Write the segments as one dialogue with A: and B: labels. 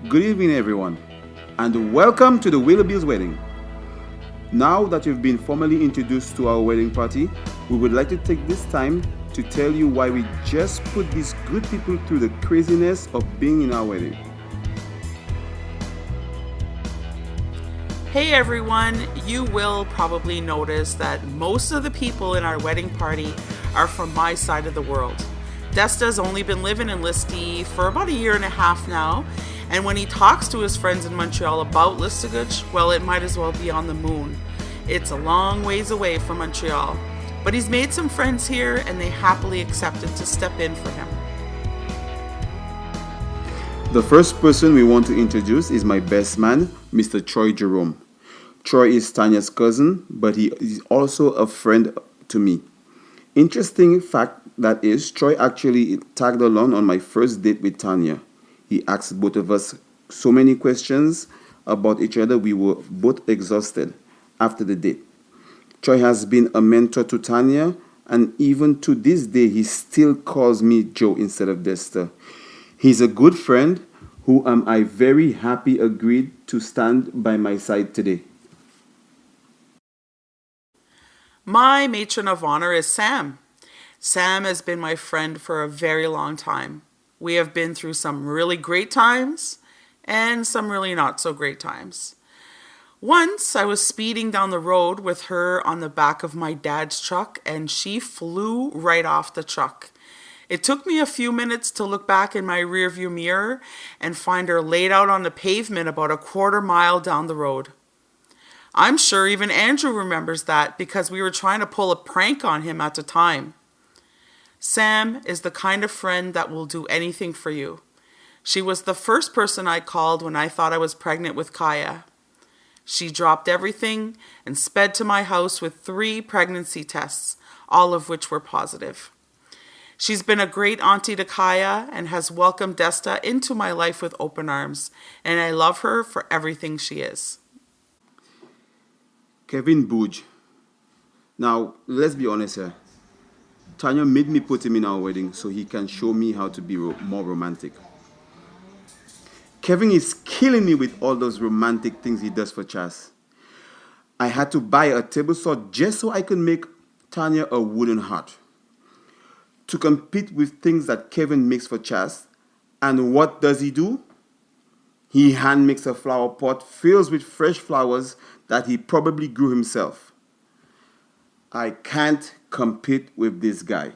A: Good evening, everyone, and welcome to the Willaby's wedding. Now that you've been formally introduced to our wedding party, we would like to take this time to tell you why we just put these good people through the craziness of being in our wedding.
B: Hey everyone, you will probably notice that most of the people in our wedding party are from my side of the world. Desta's only been living in Listy for about a year and a half now, and when he talks to his friends in Montreal about Listigouche, well, it might as well be on the moon. It's a long ways away from Montreal, but he's made some friends here and they happily accepted to step in for him.
A: The first person we want to introduce is my best man, Mr. Troy Jerome. Troy is Tanya's cousin, but he is also a friend to me. Interesting fact that is, Troy actually tagged along on my first date with Tanya. He asked both of us so many questions about each other, we were both exhausted after the date. Troy has been a mentor to Tanya, and even to this day, he still calls me Joe instead of Desta. He's a good friend who I very happy agreed to stand by my side today.
B: My matron of honor is Sam. Sam has been my friend for a very long time. We have been through some really great times and some really not so great times. Once I was speeding down the road with her on the back of my dad's truck and she flew right off the truck. It took me a few minutes to look back in my rearview mirror and find her laid out on the pavement about a quarter mile down the road. I'm sure even Andrew remembers that because we were trying to pull a prank on him at the time. Sam is the kind of friend that will do anything for you. She was the first person I called when I thought I was pregnant with Kaya. She dropped everything and sped to my house with 3 pregnancy tests, all of which were positive. She's been a great auntie to Kaya and has welcomed Desta into my life with open arms, and I love her for everything she is.
A: Kevin Booge. Now, let's be honest here. Tanya made me put him in our wedding so he can show me how to be more romantic. Kevin is killing me with all those romantic things he does for Chas. I had to buy a table saw just so I could make Tanya a wooden heart. To compete with things that Kevin makes for Chas, and what does he do? He hand makes a flower pot filled with fresh flowers that he probably grew himself. I can't compete with this guy.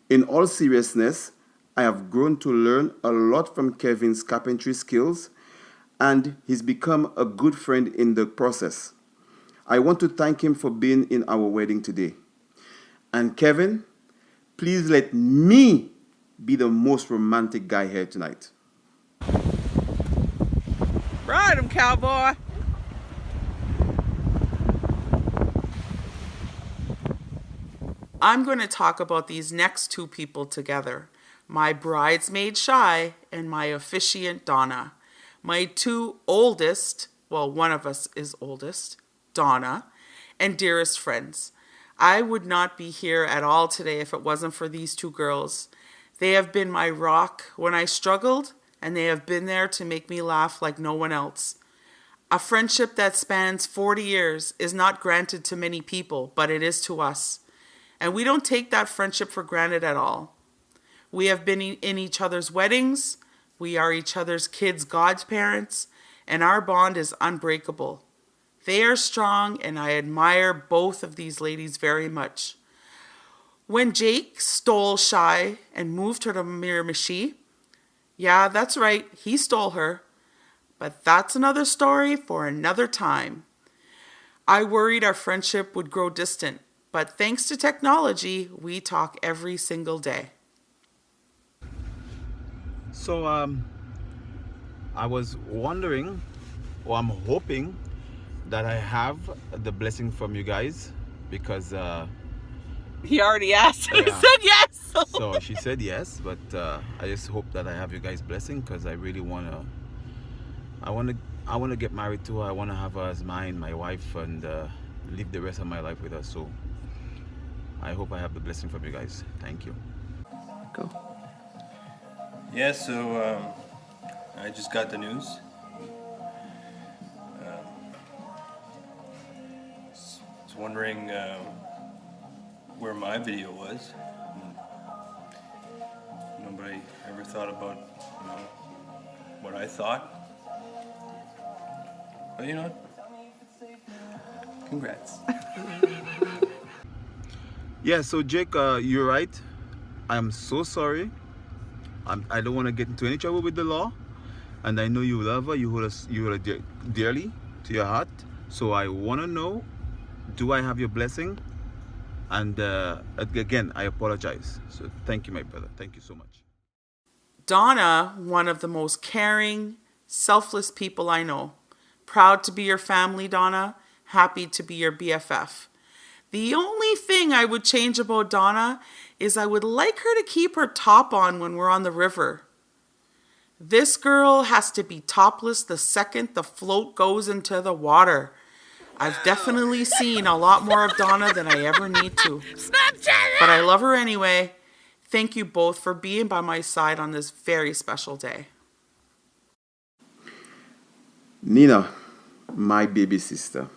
A: In all seriousness, I have grown to learn a lot from Kevin's carpentry skills, and he's become a good friend in the process. I want to thank him for being in our wedding today. And Kevin, please let me be the most romantic guy here tonight.
B: Ride him, cowboy! I'm going to talk about these next 2 people together. My bridesmaid Shy and my officiant Donna. My 2 oldest, well, one of us is oldest, Donna, and dearest friends. I would not be here at all today if it wasn't for these 2 girls. They have been my rock when I struggled, and they have been there to make me laugh like no one else. A friendship that spans 40 years is not granted to many people, but it is to us. And we don't take that friendship for granted at all. We have been in each other's weddings, we are each other's kids' godparents, and our bond is unbreakable. They are strong, and I admire both of these ladies very much. When Jake stole Shy and moved her to Miramichi, yeah, that's right, he stole her. But that's another story for another time. I worried our friendship would grow distant, but thanks to technology, we talk every single day.
C: So I was wondering, or I'm hoping that I have the blessing from you guys because
B: He already asked.
C: Yeah.
B: He said yes.
C: so she said yes, but I just hope that I have you guys blessing because I really I want to get married to her. I want to have her as my wife, and live the rest of my life with her. So I hope I have the blessing from you guys. Thank you.
B: Go.
D: Yeah, so I just got the news. Was wondering where my video was. Nobody ever thought about, what I thought. But you know, congrats.
C: Yeah, so Jake, you're right. I'm so sorry. I don't want to get into any trouble with the law, and I know you love her. You hold her dearly to your heart. So I want to know, do I have your blessing? And again, I apologize. So thank you, my brother. Thank you so much.
B: Donna, one of the most caring, selfless people I know. Proud to be your family, Donna. Happy to be your BFF. The only thing I would change about Donna is I would like her to keep her top on when we're on the river. This girl has to be topless the second the float goes into the water. I've definitely seen a lot more of Donna than I ever need to. But I love her anyway. Thank you both for being by my side on this very special day.
A: Nina, my baby sister,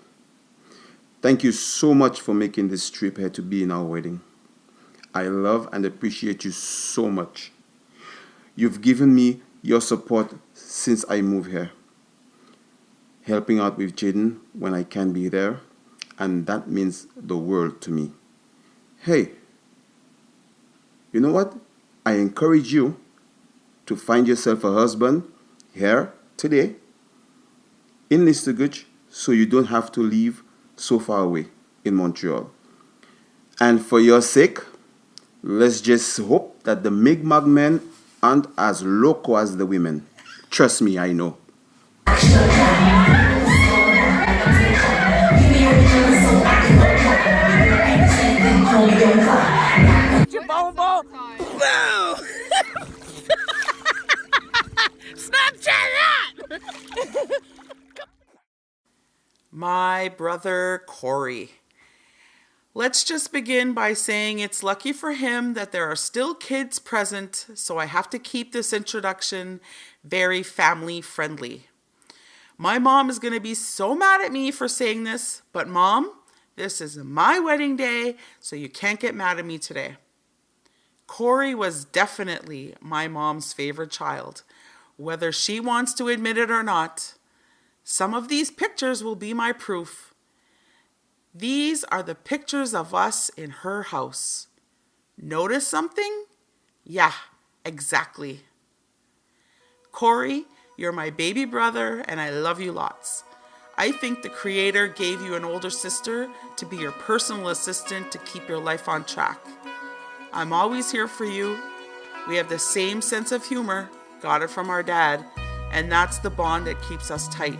A: thank you so much for making this trip here to be in our wedding. I love and appreciate you so much. You've given me your support since I moved here, helping out with Jaden when I can't be there, and that means the world to me. Hey, you know what? I encourage you to find yourself a husband here today in Listerguch, so you don't have to leave so far away in Montreal. And for your sake, let's just hope that the Mi'kmaq men aren't as loco as the women. Trust me, I know.
B: Snapchat that! My brother Corey. Let's just begin by saying it's lucky for him that there are still kids present, so I have to keep this introduction very family friendly. My mom is going to be so mad at me for saying this, but Mom, this is my wedding day, so you can't get mad at me today. Corey was definitely my mom's favorite child, whether she wants to admit it or not. Some of these pictures will be my proof. These are the pictures of us in her house. Notice something? Yeah, exactly. Corey, you're my baby brother and I love you lots. I think the Creator gave you an older sister to be your personal assistant to keep your life on track. I'm always here for you. We have the same sense of humor, got it from our dad, and that's the bond that keeps us tight.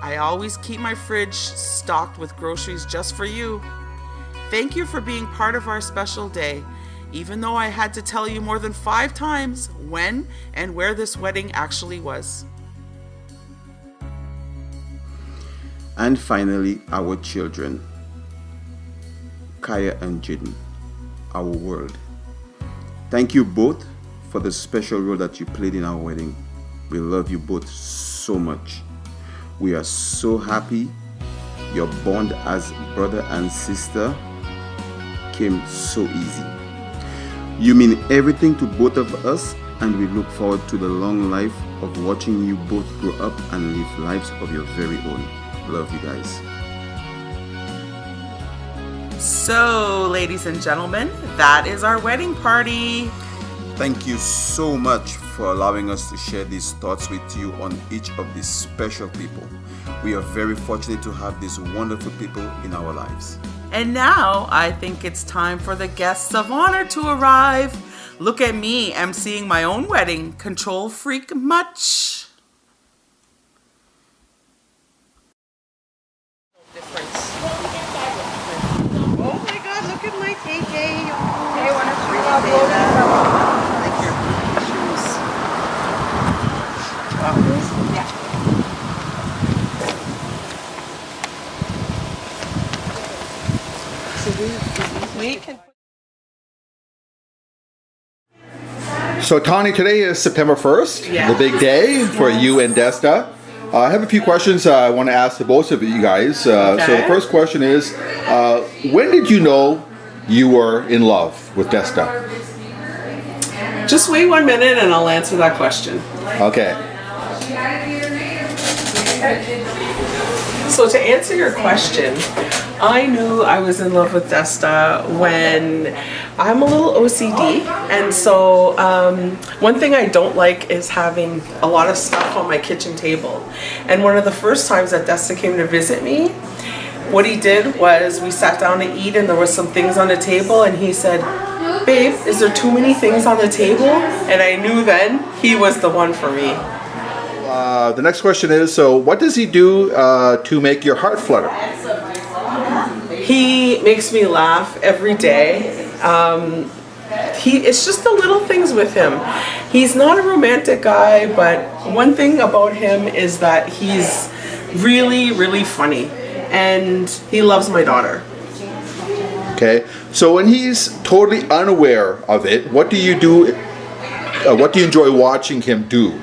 B: I always keep my fridge stocked with groceries just for you. Thank you for being part of our special day, even though I had to tell you more than 5 times when and where this wedding actually was.
A: And finally, our children, Kaya and Jaden, our world. Thank you both for the special role that you played in our wedding. We love you both so much. We are so happy your bond as brother and sister came so easy. You mean everything to both of us, and we look forward to the long life of watching you both grow up and live lives of your very own. Love you guys.
B: So, ladies and gentlemen, that is our wedding party.
A: Thank you so much for allowing us to share these thoughts with you on each of these special people. We are very fortunate to have these wonderful people in our lives.
B: And now I think it's time for the guests of honor to arrive. Look at me emceeing my own wedding. Control freak much?
E: Oh my God, look at my KJ.
F: I want to show
E: Like your shoes.
F: Yeah.
E: We can.
F: So Tanya, today is September 1st,
B: Yes.
F: the big day for you and Desta. I have a few questions I want to ask to both of you guys. So the
B: Okay.
F: first question is, when did you know you were in love with Desta?
B: Just wait 1 minute and I'll answer that question.
F: Okay.
B: So to answer your question, I knew I was in love with Desta when I'm a little OCD, and so one thing I don't like is having a lot of stuff on my kitchen table. And one of the first times that Desta came to visit me, what he did was we sat down to eat and there was some things on the table and he said, "Babe, is there too many things on the table?" And I knew then he was the one for me.
F: The next question is, so what does he do to make your heart flutter?
B: He makes me laugh every day. It's just the little things with him. He's not a romantic guy, but one thing about him is that he's really, really funny. And he loves my daughter.
F: Okay. So when he's totally unaware of it, what do you do? What do you enjoy watching him do?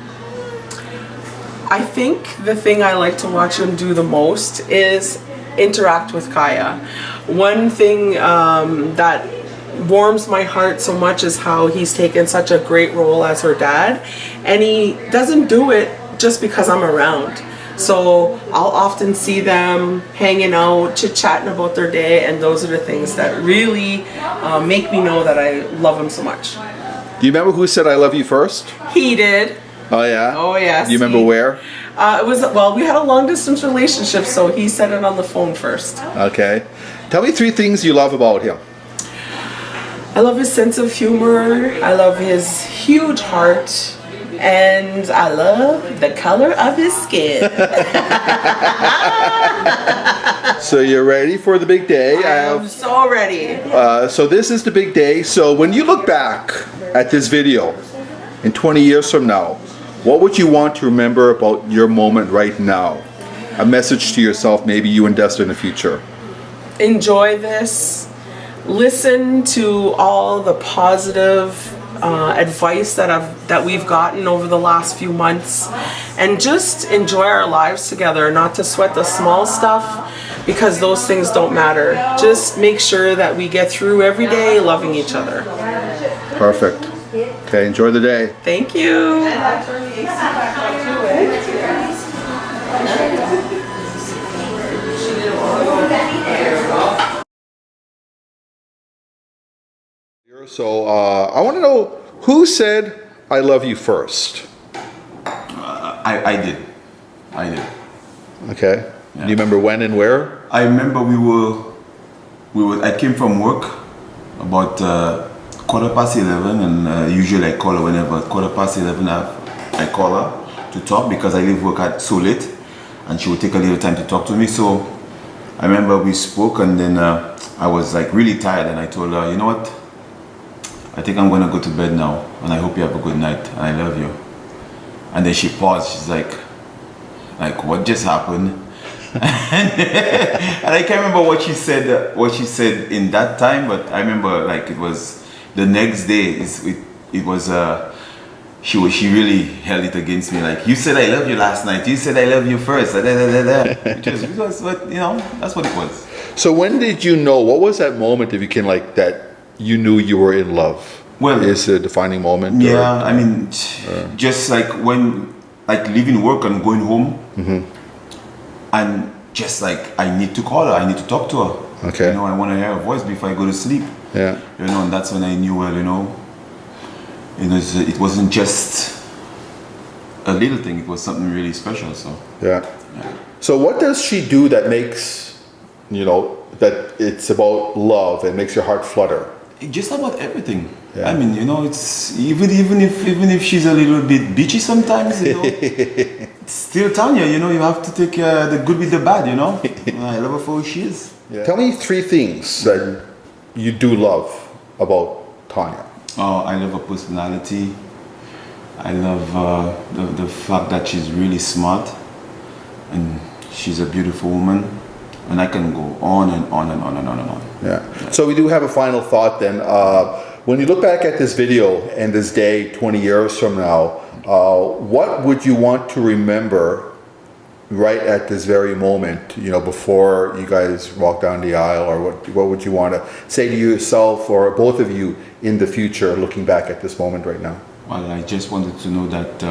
B: I think the thing I like to watch him do the most is interact with Kaya. One thing that warms my heart so much is how he's taken such a great role as her dad, and he doesn't do it just because I'm around. So I'll often see them hanging out, chit-chatting about their day, and those are the things that really make me know that I love him so much.
F: Do you remember who said "I love you" first?
B: He did.
F: Oh yeah.
B: Oh yes.
F: Do you remember where?
B: It was, well, we had a long distance relationship, so he said it on the phone first.
F: Okay. Tell me 3 things you love about him.
B: I love his sense of humor, I love his huge heart, and I love the color of his skin.
F: So you're ready for the big day.
B: I'm so ready.
F: So this is the big day. So when you look back at this video in 20 years from now, what would you want to remember about your moment right now? A message to yourself, maybe you and Desta in the future.
B: Enjoy this. Listen to all the positive advice that we've gotten over the last few months, and just enjoy our lives together. Not to sweat the small stuff, because those things don't matter. Just make sure that we get through every day loving each other.
F: Perfect. Okay, enjoy the day.
B: Thank you.
F: So I want to know, who said "I love you" first?
C: I did.
F: Okay. Do you remember when and where?
C: I remember I came from work about 11:15, and usually I call her whenever 11:15 I call her to talk, because I leave work at so late, and she would take a little time to talk to me. So I remember we spoke, and then I was like really tired, and I told her, "You know what? I think I'm gonna go to bed now, and I hope you have a good night, and I love you." And then she paused. She's like, what just happened? And I can't remember what she said in that time, but I remember like it was the next day. It was she really held it against me. Like, "You said I love you last night. You said I love you first." It was, but you know, that's what it was.
F: So when did you know? What was that moment, if you can, like, that you knew you were in love?
C: Well,
F: is a defining moment?
C: Yeah, I mean, just like when, like, leaving work and going home, and just like I need to call her, I need to talk to her.
F: Okay.
C: You know, I want to hear her voice before I go to sleep.
F: Yeah.
C: You know, and that's when I knew, well, it wasn't just a little thing; it was something really special. So.
F: Yeah. So what does she do that makes, that it's about love and makes your heart flutter?
C: Just about everything.
F: Yeah.
C: I mean, it's even if she's a little bit bitchy sometimes, it's still Tanya. You have to take the good with the bad. I love her for who she is.
F: Yeah. Tell me 3 things that you do love about Tanya.
C: Oh, I love her personality. I love the fact that she's really smart, and she's a beautiful woman, and I can go on and on and on and on and on.
F: Yeah. So we do have a final thought then. When you look back at this video and this day 20 years from now, what would you want to remember right at this very moment, you know, before you guys walk down the aisle, or what would you want to say to yourself or both of you in the future looking back at this moment right now?
C: Well, I just wanted to know that,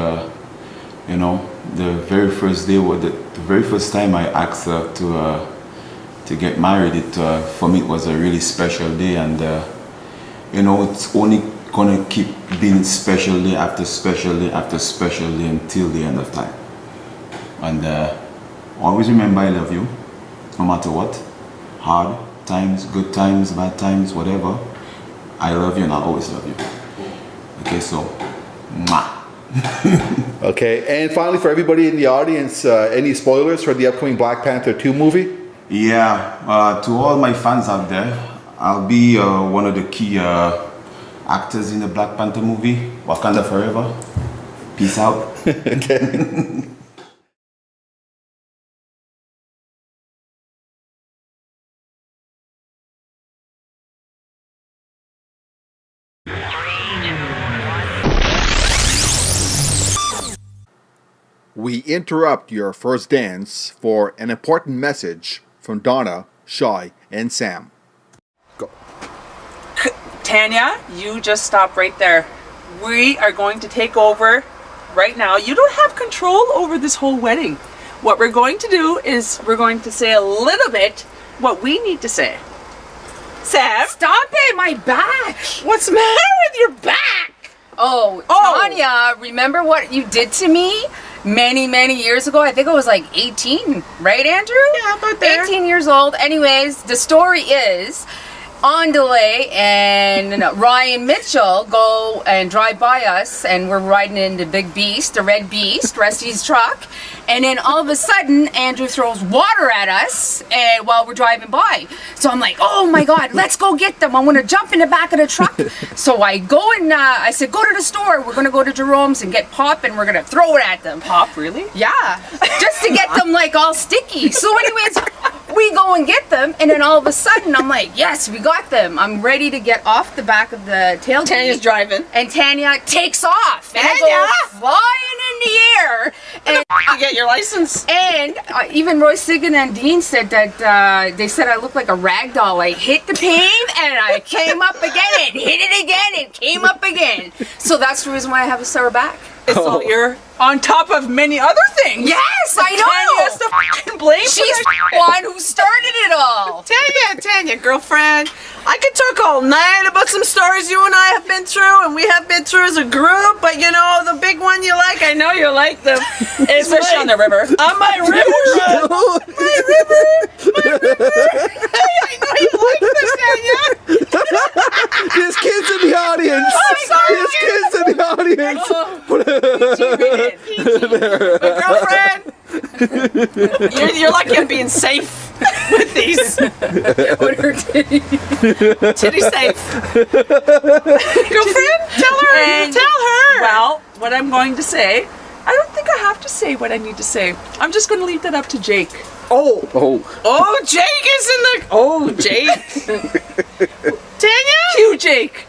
C: you know, the very first day, the very first time I asked her to get married, for me it was a really special day, and you know, it's only gonna keep being special day after special day after special day until the end of time. And always remember I love you, no matter what. Hard times, good times, bad times, whatever. I love you and I'll always love you. Okay, so, mwah.
F: Okay, and finally for everybody in the audience, any spoilers for the upcoming Black Panther 2 movie?
C: Yeah, to all my fans out there, I'll be one of the key actors in the Black Panther movie, Wakanda Forever. Peace out.
F: Okay. We interrupt your first dance for an important message from Donna, Shai, and Sam. Go.
B: Tanya, you just stop right there. We are going to take over right now. You don't have control over this whole wedding. What we're going to do is we're going to say a little bit what we need to say. Sam?
G: Stop it, my back!
B: What's the matter with your back?
G: Oh, Tanya, remember what you did to me many years ago? I think I was like 18, right, Andrew?
B: Yeah, about there.
G: 18 years old. Anyways, the story is, on delay, and Ryan Mitchell go and drive by us, and we're riding in the big beast, the red beast, Rusty's truck, and then all of a sudden Andrew throws water at us and while we're driving by. So I'm like, oh my god, let's go get them. I'm gonna jump in the back of the truck. So I go and I said, go to the store, we're gonna go to Jerome's and get pop and we're gonna throw it at them.
B: Pop, really?
G: Yeah, just to get them like all sticky. So anyways, we go and get them, and then all of a sudden I'm like, yes, we got them. I'm ready to get off the back of the tailgate.
B: Tanya's driving.
G: And Tanya takes off. And I go flying in the air. And
B: You get your license.
G: and even Roy Sigan and Dean said that they said I looked like a rag doll. I hit the pave and I came up again and hit it again and came up again. So that's the reason why I have a sore back.
B: It's all you're on top of many other things.
G: Yes, I
B: Tanya
G: know.
B: has to fucking blame for
G: She's
B: that.
G: the one who started it all.
B: Tanya, girlfriend, I could talk all night about some stories you and I have been through, and we have been through as a group, but you know, the big one you like, I know you like them.
G: Especially on the river.
B: On my river run. My river. I know you like them, Tanya.
F: There's kids in the audience. There's kids in the audience.
B: But girlfriend, you're lucky I'm being safe with these. Titty safe. Girlfriend, tell her. Well, what I'm going to say, I don't think I have to say what I need to say. I'm just going to leave that up to Jake. Oh, Jake is in the. Oh, Jake. Tanya? Cue Jake.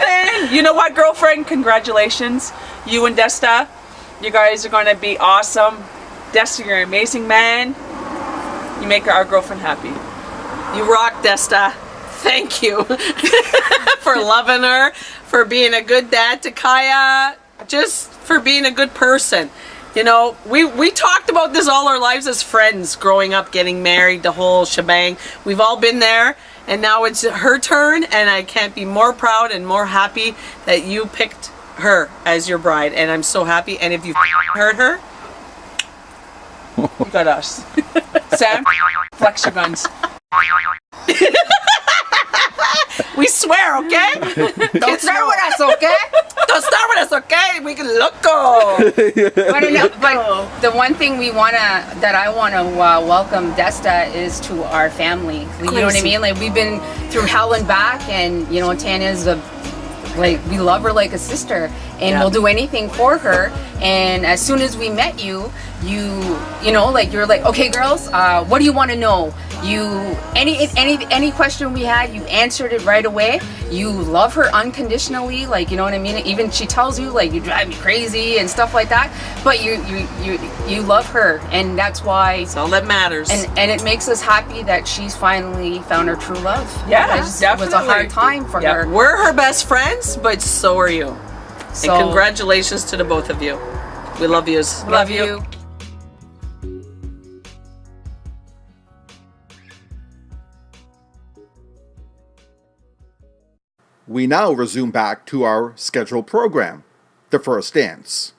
B: And you know what, girlfriend? Congratulations. You and Desta, you guys are going to be awesome. Desta, you're an amazing man. You make our girlfriend happy. You rock, Desta. Thank you for loving her, for being a good dad to Kaya, just for being a good person. You know, we talked about this all our lives as friends, growing up, getting married, the whole shebang. We've all been there, and now it's her turn, and I can't be more proud and more happy that you picked her as your bride, and I'm so happy. And if you hurt her, you got us. Sam, flex your guns. We swear, okay?
G: Don't start with us, okay?
B: Don't start with us, okay? We can loco.
G: But the one thing that I wanna welcome Desta is to our family. You know what I mean? Like, we've been through hell and back, and you know, Tanya's a like we love her like a sister, and we'll do anything for her. And as soon as we met you, you know, like you're like, okay, girls, what do you want to know? You any question we had, you answered it right away. You love her unconditionally, like, you know what I mean. Even she tells you like you drive me crazy and stuff like that, but you love her, and that's why.
E: That's all that matters.
G: And it makes us happy that she's finally found her true love.
E: Yeah,
G: Because
E: definitely.
G: It was a hard time for her.
E: We're her best friends, but so are you.
G: So,
E: and congratulations to the both of you. We love yous.
G: love you.
F: We now resume back to our scheduled program, The First Dance.